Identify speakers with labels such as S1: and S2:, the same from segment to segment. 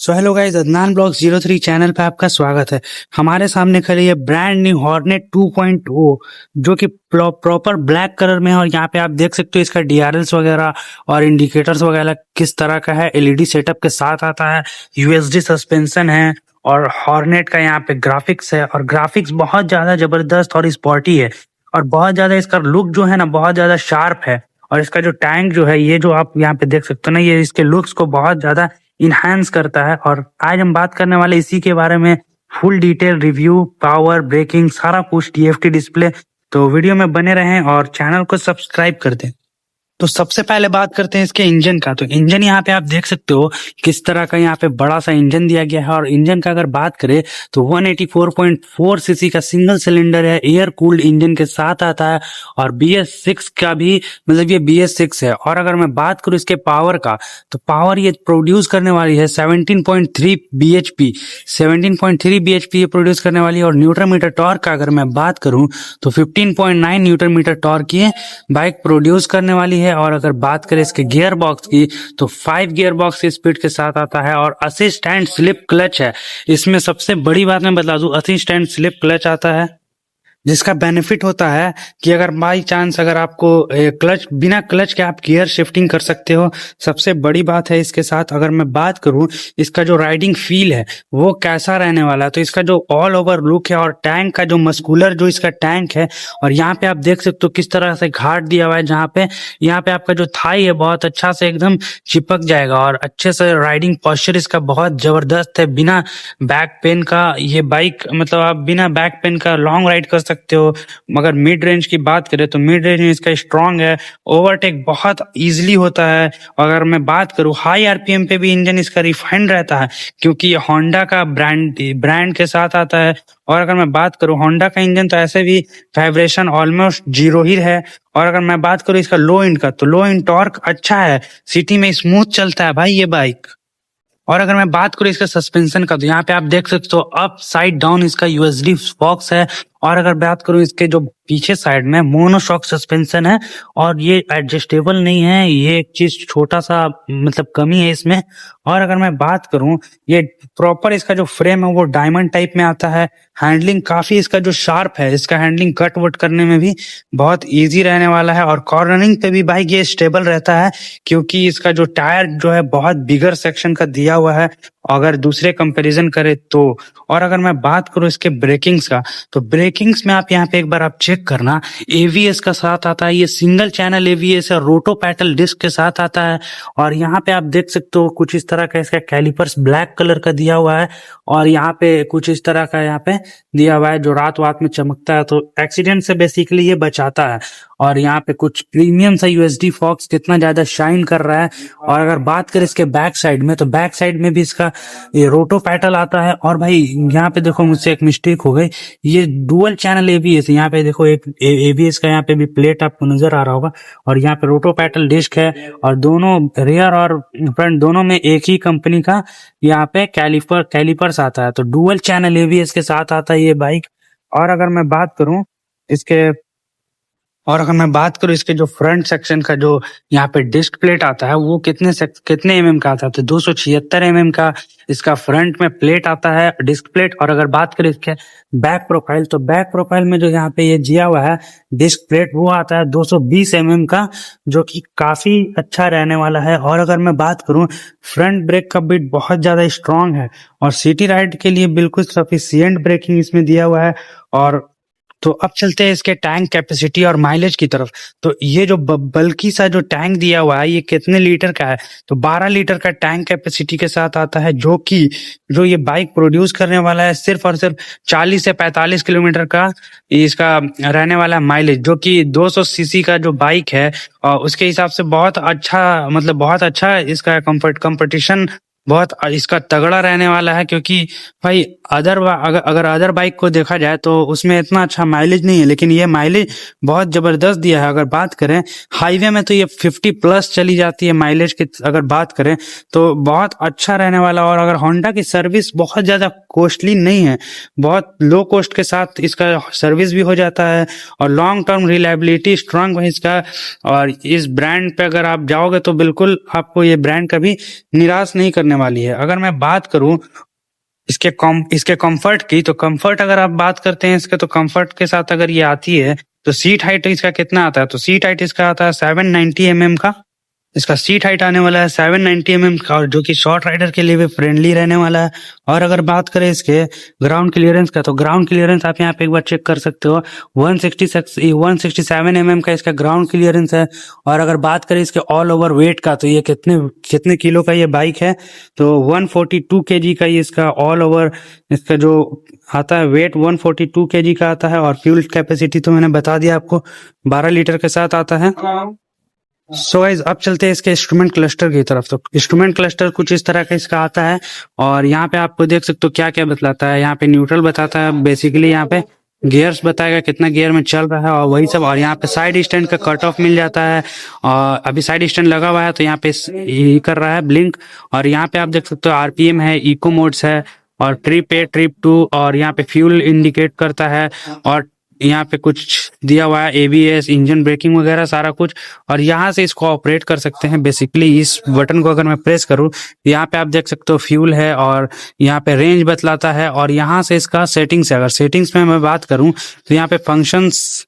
S1: So hello guys, Adnan blog 03 channel पे आपका स्वागत है। हमारे सामने खड़ी है ब्रांड न्यू हॉर्नेट 2.0 जो कि प्रॉपर ब्लैक कलर में है। और यहाँ पे आप देख सकते हो इसका डीआरएल्स वगैरह और इंडिकेटर्स वगैरह किस तरह का है। एलईडी सेटअप के साथ आता है, यूएसडी सस्पेंशन है और हॉर्नेट का यहाँ पे ग्राफिक्स है। और ग्राफिक्स बहुत ज्यादा जबरदस्त और स्पॉटी है और बहुत ज्यादा इसका लुक जो है ना बहुत ज्यादा शार्प है। और इसका जो टैंक जो है, ये जो आप यहाँ पे देख सकते हो ना, ये इसके लुक्स को बहुत ज्यादा इनहांस करता है। और आज हम बात करने वाले इसी के बारे में, full detail review, power, breaking, सारा कुछ, टीएफटी डिस्प्ले। तो वीडियो में बने रहें और चैनल को सब्सक्राइब कर दें। तो सबसे पहले बात करते हैं इसके इंजन का। तो इंजन यहाँ पे आप देख सकते हो किस तरह का यहाँ पे बड़ा सा इंजन दिया गया है। और इंजन का अगर बात करें तो 184.4 सीसी का सिंगल सिलेंडर है, एयर कूल्ड इंजन के साथ आता है। और BS6 का भी, मतलब ये BS6 है। और अगर मैं बात करूँ इसके पावर का, तो पावर ये प्रोड्यूस करने वाली है 17.3 bhp 17.3 bhp ये प्रोड्यूस करने वाली है। और न्यूटन मीटर टॉर्क का अगर मैं बात करूँ तो 15.9 न्यूटन मीटर टॉर्क ये बाइक प्रोड्यूस करने वाली है। और अगर बात करें इसके गियर बॉक्स की, तो 5 गियर बॉक्स की स्पीड के साथ आता है। और असिस्ट एंड स्लिप क्लच है। इसमें सबसे बड़ी बात मैं बता दूं, असिस्ट एंड स्लिप क्लच आता है, जिसका बेनिफिट होता है कि अगर बाई चांस अगर आपको क्लच, बिना क्लच के आप गियर शिफ्टिंग कर सकते हो। सबसे बड़ी बात है इसके साथ। अगर मैं बात करूं इसका जो राइडिंग फील है वो कैसा रहने वाला है, तो इसका जो ऑल ओवर लुक है और टैंक का जो मस्कुलर जो इसका टैंक है, और यहाँ पे आप देख सकते हो किस तरह से घाट दिया हुआ है, जहाँ पे यहाँ पे आपका जो थाई है बहुत अच्छा से एकदम चिपक जाएगा। और अच्छे से राइडिंग पोस्चर इसका बहुत जबरदस्त है। बिना बैक पेन का ये बाइक, मतलब आप बिना बैक पेन का लॉन्ग राइड कर सकते हो। मगर मिड रेंज की बात करें तो मिड रेंज में इसका स्ट्रांग है, ओवरटेक बहुत इजीली होता है। अगर मैं बात करूं हाई आरपीएम पे भी इंजन इसका रिफाइंड रहता है, क्योंकि ये होंडा का ब्रांड के साथ आता है। और अगर मैं बात करूं होंडा का इंजन, तो ऐसे भी वाइब्रेशन ऑलमोस्ट जीरो ही है। और अगर मैं बात करूं इसका लो इंड का, तो लो इंड टॉर्क अच्छा है, सिटी में स्मूथ चलता है भाई ये बाइक। और अगर मैं बात करूं इसके सस्पेंशन का, तो यहाँ पे आप देख सकते हो अप साइड डाउन इसका यूएसडी फॉक्स है। और अगर बात करूं इसके जो पीछे साइड में मोनोशॉक सस्पेंशन है, और ये एडजस्टेबल नहीं है, ये एक चीज छोटा सा मतलब कमी है इसमें। और अगर मैं बात करूं, ये प्रॉपर इसका जो फ्रेम है वो डायमंड टाइप में आता है। हैंडलिंग काफी इसका जो शार्प है, इसका हैंडलिंग कट वट करने में भी बहुत इजी रहने वाला है। और कॉर्नरिंग पे भी बाइक ये स्टेबल रहता है, क्योंकि इसका जो टायर जो है बहुत बिगर सेक्शन का दिया हुआ है अगर दूसरे कंपैरिजन करें तो। और अगर मैं बात करूं इसके ब्रेकिंग्स का, तो ब्रेकिंग्स में आप यहाँ पे एक बार आप चेक करना, एवीएस का साथ आता है। ये सिंगल चैनल एवीएस है, रोटो पैटल डिस्क के साथ आता है। और यहाँ पे आप देख सकते हो कुछ इस तरह का इसका कैलिपर्स ब्लैक कलर का दिया हुआ है। और यहाँ पे कुछ इस तरह का यहाँ पे दिया हुआ है जो रात वात में चमकता है, तो एक्सीडेंट से बेसिकली ये बचाता है। और यहाँ पे कुछ प्रीमियम सा यूएसडी फॉक्स कितना ज्यादा शाइन कर रहा है। और अगर बात करें इसके बैक साइड में, तो बैक साइड में भी इसका ये रोटो पैटल आता है। और भाई यहाँ पे देखो, मुझसे एक मिस्टेक हो गई, ये डुअल चैनल एबीएस है। यहाँ पे देखो एक एबीएस का यहाँ पे भी प्लेट आपको नजर आ रहा होगा। और यहाँ पे रोटो पैटल डिस्क है, और दोनों रियर और फ्रंट दोनों में एक ही कंपनी का यहाँ पे कैलिपर्स आता है। तो डुअल चैनल एबीएस के साथ आता है ये बाइक। और अगर मैं बात करूं इसके इसके जो फ्रंट सेक्शन का जो यहाँ पे डिस्क प्लेट आता है, वो कितने एमएम का आता है, तो 276 एमएम का इसका फ्रंट में प्लेट आता है, डिस्क प्लेट। और अगर बात करें इसके बैक प्रोफाइल, तो बैक प्रोफाइल में जो यहाँ पे ये दिया हुआ है डिस्क प्लेट, वो आता है 220 एमएम का, जो कि काफी अच्छा रहने वाला है। और अगर मैं बात करूं, फ्रंट ब्रेक का बिट बहुत ज्यादा स्ट्रांग है और सिटी राइड के लिए बिल्कुल सफिशिएंट ब्रेकिंग इसमें दिया हुआ है। और तो अब चलते हैं इसके टैंक कैपेसिटी और माइलेज की तरफ। तो ये जो बल्कि सा जो टैंक दिया हुआ है, ये कितने लीटर का है, तो 12 लीटर का टैंक कैपेसिटी के साथ आता है, जो ये बाइक प्रोड्यूस करने वाला है सिर्फ और सिर्फ 40 से 45 किलोमीटर का इसका रहने वाला माइलेज, जो कि 200 सीसी का जो बाइक है और उसके हिसाब से बहुत अच्छा, मतलब बहुत अच्छा इसका कंपटीशन बहुत इसका तगड़ा रहने वाला है। क्योंकि भाई अगर अदर बाइक को देखा जाए तो उसमें इतना अच्छा माइलेज नहीं है, लेकिन ये माइलेज बहुत जबरदस्त दिया है। अगर बात करें हाईवे में तो ये 50 प्लस चली जाती है माइलेज की, अगर बात करें तो बहुत अच्छा रहने वाला। और अगर होंडा की सर्विस बहुत ज्यादा कॉस्टली नहीं है, बहुत लो कॉस्ट के साथ इसका सर्विस भी हो जाता है और लॉन्ग टर्म रिलायबिलिटी स्ट्रांग है इसका। और इस ब्रांड पे अगर आप जाओगे तो बिल्कुल आपको ये ब्रांड कभी निराश नहीं करने वाली है। अगर मैं बात करूं इसके कंफर्ट की, तो कंफर्ट अगर आप बात करते हैं इसके, तो कंफर्ट के साथ अगर ये आती है तो सीट हाइट इसका कितना आता है, तो सीट हाइट इसका आता है 790 mm का। इसका सीट हाइट आने वाला है 790 mm का, और जो कि शॉर्ट राइडर के लिए भी फ्रेंडली रहने वाला है। और अगर बात करें इसके ग्राउंड क्लियरेंस का, तो ग्राउंड क्लियरेंस आप यहाँ पे एक बार चेक कर सकते हो, 167 mm का इसका ग्राउंड क्लियरेंस है। और अगर बात करें इसके ऑल ओवर वेट का, तो ये कितने कितने किलो का ये बाइक है, तो 142 kg का ये इसका ऑल ओवर इसका जो आता है वेट 142 kg का आता है। और फ्यूल कैपेसिटी तो मैंने बता दिया आपको, 12 लीटर के साथ आता है। सो गाइस अब चलते हैं इसके इंस्ट्रूमेंट क्लस्टर की तरफ। तो इंस्ट्रूमेंट क्लस्टर कुछ इस तरह का इसका आता है, और यहाँ पे आपको देख सकते हो क्या क्या बतलाता है। यहाँ पे न्यूट्रल बताता है, बेसिकली यहाँ पे गियर्स बताएगा कितना गियर में चल रहा है और वही सब। और यहाँ पे साइड स्टैंड का कट ऑफ मिल जाता है, और अभी साइड स्टैंड लगा हुआ है तो यहाँ पे ये कर रहा है ब्लिंक। और यहाँ पे आप देख सकते हो आरपीएम है, इको मोड्स है, और ट्रिप ए ट्रिप 2, और यहाँ पे फ्यूल इंडिकेट करता है। और यहाँ पे कुछ दिया हुआ है एबीएस, इंजन ब्रेकिंग वगैरह सारा कुछ। और यहाँ से इसको ऑपरेट कर सकते हैं। बेसिकली इस बटन को अगर मैं प्रेस करूँ, यहाँ पे आप देख सकते हो फ्यूल है, और यहाँ पे रेंज बतलाता है। और यहाँ से इसका सेटिंग्स है, अगर सेटिंग्स में मैं बात करूँ तो यहाँ पे फंक्शंस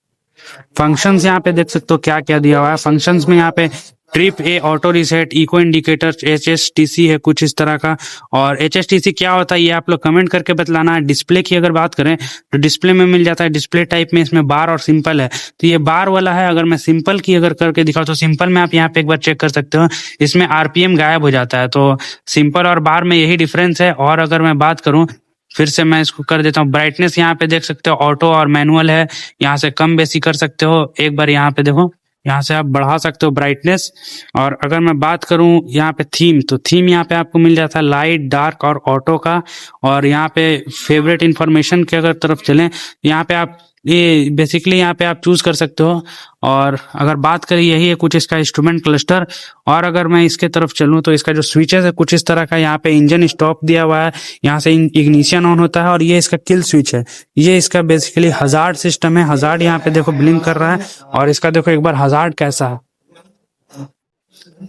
S1: यहाँ पे देख सकते हो क्या क्या दिया हुआ है। फंक्शंस में यहाँ पे trip A, auto reset, eco indicator, HSTC है कुछ इस तरह का। और HSTC क्या होता है ये आप लोग कमेंट करके बतलाना है। डिस्प्ले की अगर बात करें तो डिस्प्ले में मिल जाता है, डिस्प्ले टाइप में इसमें बार और सिंपल है, तो ये बार वाला है। अगर मैं सिंपल की अगर करके दिखाऊं तो सिंपल में आप यहाँ पे एक बार चेक कर सकते हो, इसमें आरपीएम गायब हो जाता है। तो सिंपल और बार में यही डिफरेंस है। और अगर मैं बात करूं, फिर से मैं इसको कर देता हूँ ब्राइटनेस, यहाँ पे देख सकते हो ऑटो और मैनुअल है, यहाँ से कम बेसी कर सकते हो। एक बार यहाँ पे देखो, यहाँ से आप बढ़ा सकते हो ब्राइटनेस। और अगर मैं बात करूं यहाँ पे थीम, तो थीम यहाँ पे आपको मिल जाता है लाइट, डार्क और ऑटो का। और यहाँ पे फेवरेट इंफॉर्मेशन के अगर तरफ चलें, यहाँ पे आप ये बेसिकली यहाँ पे आप चूज कर सकते हो। और अगर बात करें यही है कुछ इसका इंस्ट्रूमेंट क्लस्टर। और अगर मैं इसके तरफ चलूं तो इसका जो स्विचेस है कुछ इस तरह का, यहाँ पे इंजन स्टॉप दिया हुआ है, यहाँ से इग्निशन ऑन होता है, और ये इसका किल स्विच है। ये इसका बेसिकली हजार्ड सिस्टम है। हजार्ड यहाँ पे देखो ब्लिंक कर रहा है, और इसका देखो एक बार हजार्ड कैसा है,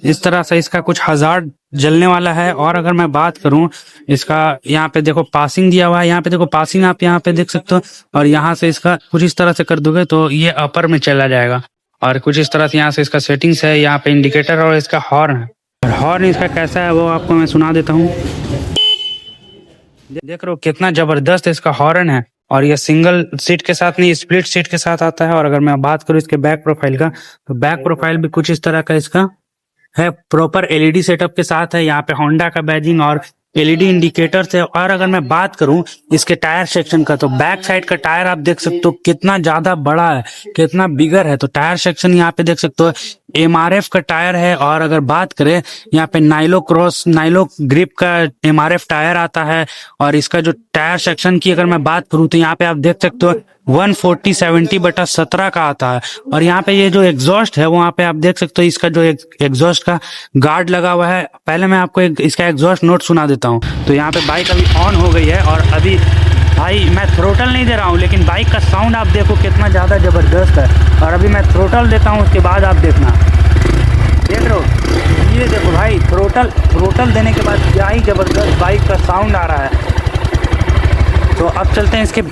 S1: इस तरह से इसका कुछ हजार्ड जलने वाला है। और अगर मैं बात करूं इसका, यहाँ पे देखो पासिंग दिया हुआ है, यहाँ पे देखो पासिंग आप यहाँ पे देख सकते हो। और यहाँ से इसका कुछ इस तरह से कर दोगे तो ये अपर में चला जाएगा। और कुछ इस तरह से यहाँ से इसका सेटिंग्स है, यहाँ पे इंडिकेटर और इसका हॉर्न है। और हॉर्न इसका कैसा है वो आपको मैं सुना देता हूँ। देख रहे हो कितना जबरदस्त इसका हॉर्न है। और ये सिंगल सीट के साथ नहीं, स्प्लिट सीट के साथ आता है। और अगर मैं बात करूँ इसके बैक प्रोफाइल का, तो बैक प्रोफाइल भी कुछ इस तरह का इसका है, प्रॉपर एलईडी सेटअप के साथ है। यहाँ पे होंडा का बैजिंग और एलईडी इंडिकेटर्स है। और अगर मैं बात करूं इसके टायर सेक्शन का, तो बैक साइड का टायर आप देख सकते हो कितना ज्यादा बड़ा है, कितना बिगर है। तो टायर सेक्शन यहाँ पे देख सकते हो एमआरएफ का टायर है। और अगर बात करें यहाँ पे नाइलो ग्रिप का एमआरएफ टायर आता है। और इसका जो टायर सेक्शन की अगर मैं बात करूं तो यहाँ पे आप देख सकते हो 140/70/17 का आता है। और यहाँ पे ये जो एग्जॉस्ट है वहाँ पे आप देख सकते हो इसका जो एग्जॉस्ट का गार्ड लगा हुआ है। पहले मैं आपको इसका एग्जॉस्ट नोट सुना देता हूँ। तो यहाँ पे बाइक अभी ऑन हो गई है, और अभी भाई मैं थ्रोटल नहीं दे रहा हूँ, लेकिन बाइक का साउंड आप देखो कितना ज़्यादा ज़बरदस्त है। और अभी मैं थ्रोटल देता हूँ, उसके बाद आप देखना, देख रहे हो ये देखो भाई, थ्रोटल देने के बाद क्या ही ज़बरदस्त बाइक का साउंड आ रहा है। तो अब चलते हैं इसके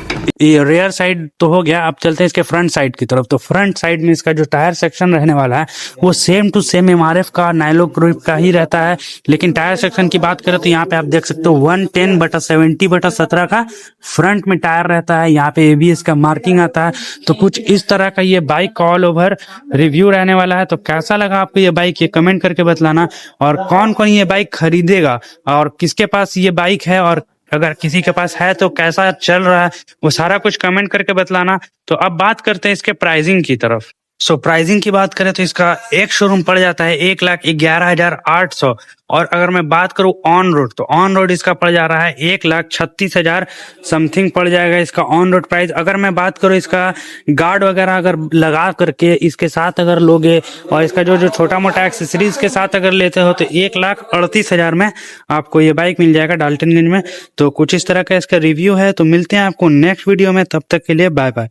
S1: रेयर साइड तो हो गया, अब चलते हैं इसके फ्रंट साइड की तरफ। तो फ्रंट साइड में इसका जो टायर सेक्शन रहने वाला है वो सेम टू सेम एमआरएफ का नाइलो ग्रिप का ही रहता है। लेकिन टायर सेक्शन की बात करें तो यहाँ पे आप देख सकते हो 110/70/17 का फ्रंट में टायर रहता है। यहाँ पे एबीएस का मार्किंग आता है। तो कुछ इस तरह का ये बाइक का ऑल ओवर रिव्यू रहने वाला है। तो कैसा लगा आपको ये बाइक, ये कमेंट करके बतलाना। और कौन कौन ये बाइक खरीदेगा और किसके पास ये बाइक है, और अगर किसी के पास है तो कैसा चल रहा है, वो सारा कुछ कमेंट करके बतलाना। तो अब बात करते हैं इसके प्राइसिंग की तरफ। सो प्राइसिंग की बात करें तो इसका एक शोरूम पड़ जाता है 1,11,800 और अगर मैं बात करूं ऑन रोड तो ऑन रोड इसका पड़ जा रहा है 1,36,000 समथिंग पड़ जाएगा इसका ऑन रोड प्राइस। अगर मैं बात करूं इसका गार्ड वगैरह अगर लगा करके इसके साथ अगर लोगे और इसका जो जो छोटा मोटा एक्सेसरीज के साथ अगर लेते हो तो 1,38,000 में आपको ये बाइक मिल जाएगा डाल्टनगंज में। तो कुछ इस तरह का इसका रिव्यू है। तो मिलते हैं आपको नेक्स्ट वीडियो में, तब तक के लिए बाय बाय।